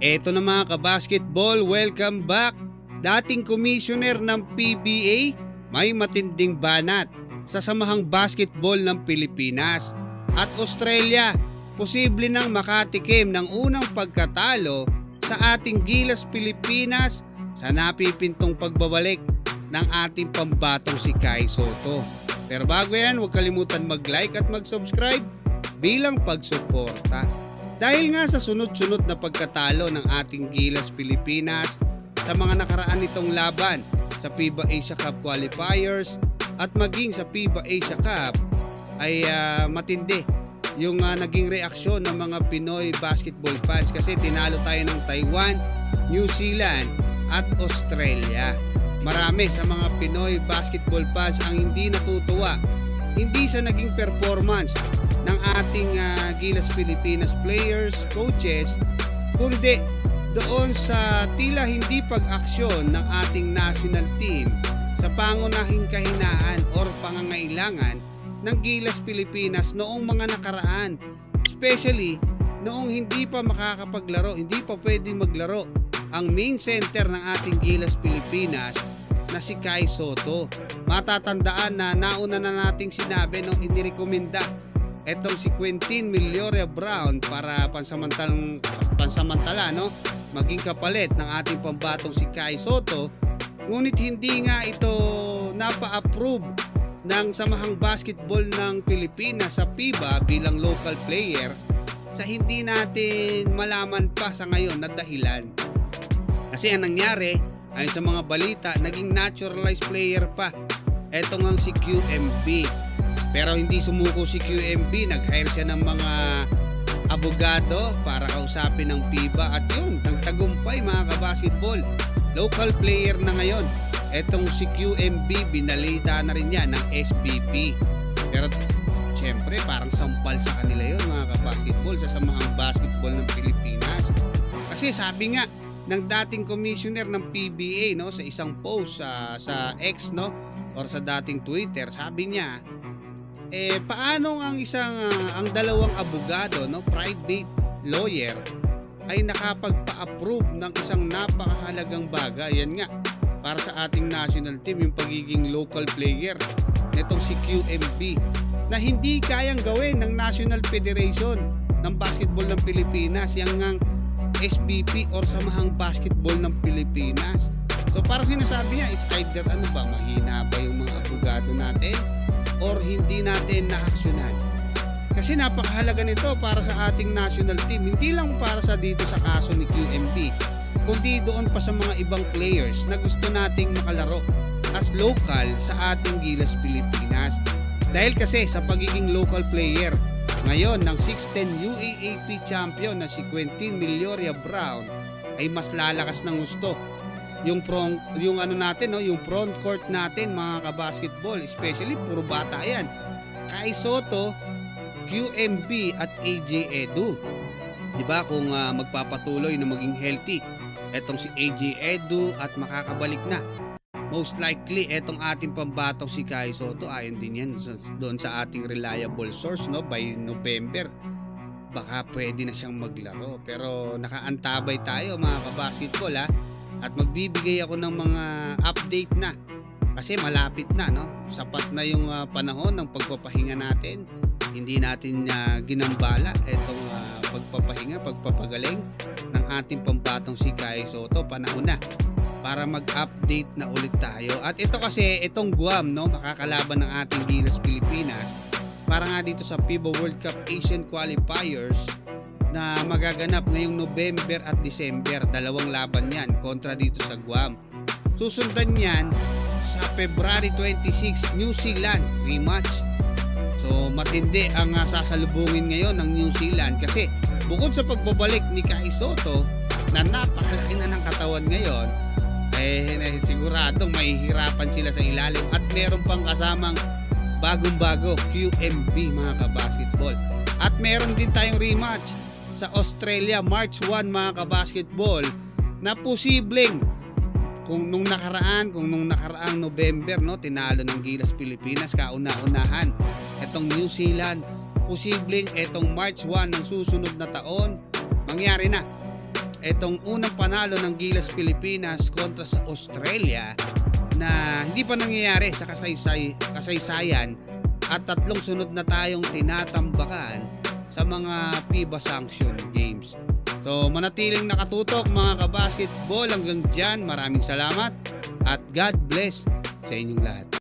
Eto na mga kabasketball, welcome back. Dating commissioner ng PBA, may matinding banat sa Samahang Basketball ng Pilipinas. At Australia, posible nang makatikim ng unang pagkatalo sa ating Gilas Pilipinas sa napipintong pagbabalik ng ating pambatong si Kai Sotto. Pero bago yan, huwag kalimutan mag-like at mag-subscribe bilang pagsuporta. Dahil nga sa sunod-sunod na pagkatalo ng ating Gilas Pilipinas sa mga nakaraan nitong laban sa FIBA Asia Cup qualifiers at maging sa FIBA Asia Cup ay matindi yung naging reaksyon ng mga Pinoy basketball fans kasi tinalo tayo ng Taiwan, New Zealand at Australia. Marami sa mga Pinoy basketball fans ang hindi natutuwa hindi sa naging performance ng ating Gilas Pilipinas players, coaches, kundi doon sa tila hindi pag-aksyon ng ating national team sa pangunahing kahinaan or pangangailangan ng Gilas Pilipinas noong mga nakaraan, especially noong hindi pa makakapaglaro, hindi pa pwedeng maglaro ang main center ng ating Gilas Pilipinas na si Kai Sotto. Matatandaan na nauna na nating sinabi nung inirekomenda etong si Quentin Melioria Brown para pansamantala maging kapalit ng ating pambatong si Kai Sotto, ngunit hindi nga ito napa-approve ng Samahang Basketball ng Pilipinas sa FIBA bilang local player sa hindi natin malaman pa sa ngayon na dahilan. Kasi ang nangyari ayon sa mga balita, naging naturalized player pa eto ngang si QMB. Pero hindi sumuko si QMB, nag-hire siya ng mga abogado para kausapin ng FIBA at yun, nagtagumpay mga kabasketball. Local player na ngayon. Etong si QMB, binalita na rin niya ng SBP. Pero syempre parang sampal sa kanila yun mga kabasketball sa Samahang Basketball ng Pilipinas. Kasi sabi nga ng dating commissioner ng PBA sa isang post sa X or sa dating Twitter, sabi niya paano ang ang dalawang abogado private lawyer ay nakapagpa-approve ng isang napakahalagang bagay. Yan nga para sa ating national team, yung pagiging local player nitong si QMB na hindi kayang gawin ng National Federation ng Basketball ng Pilipinas, yang ngang SBP or Samahang Basketball ng Pilipinas. So para sinasabi niya, it's either mahina ba yung mga abogado natin or hindi natin na-aksyonan. Kasi napakahalaga nito para sa ating national team, hindi lang para sa dito sa kaso ni QMB, kundi doon pa sa mga ibang players na gusto nating makalaro as local sa ating Gilas Pilipinas. Dahil kasi sa pagiging local player ngayon ng 6'10 UAAP champion na si Quentin Melioria Brown ay mas lalakas ng gusto yung front court natin mga kabasketball, especially puro bata yan, Kai Sotto, QMB at AJ Edu. Diba kung magpapatuloy na maging healthy etong si AJ Edu at makakabalik na, most likely etong ating pambatong si Kai Sotto, ayon din yan doon sa ating reliable source by November baka pwede na siyang maglaro. Pero nakaantabay tayo mga kabasketball at magbibigay ako ng mga update na kasi malapit na sapat na yung panahon ng pagpapahinga natin. Hindi natin ginambala itong pagpapagaling ng ating pambatong si Kai Sotto. Panahon na para mag-update na ulit tayo. At ito kasi itong Guam makakalaban ng ating Gilas Pilipinas para nga dito sa FIBA World Cup Asian Qualifiers na magaganap ngayong November at December. Dalawang laban yan kontra dito sa Guam. Susundan yan sa February 26 New Zealand rematch. So matindi ang sasalubungin ngayon ng New Zealand kasi bukod sa pagbabalik ni Kai Sotto na napakalaki na ng katawan ngayon, siguradong mahihirapan sila sa ilalim at meron pang kasamang bagong-bago QMB mga kabasketball. At meron din tayong rematch sa Australia March 1 mga kabasketball na posibleng kung nung nakaraang November tinalo ng Gilas Pilipinas kauna-unahan etong New Zealand, posibleng etong March 1 ng susunod na taon mangyari na itong unang panalo ng Gilas Pilipinas kontra sa Australia na hindi pa nangyayari sa kasaysayan at 3 sunod na tayong tinatambakan sa mga FIBA sanction games. So manatiling nakatutok mga kabasketball hanggang dyan. Maraming salamat at God bless sa inyong lahat.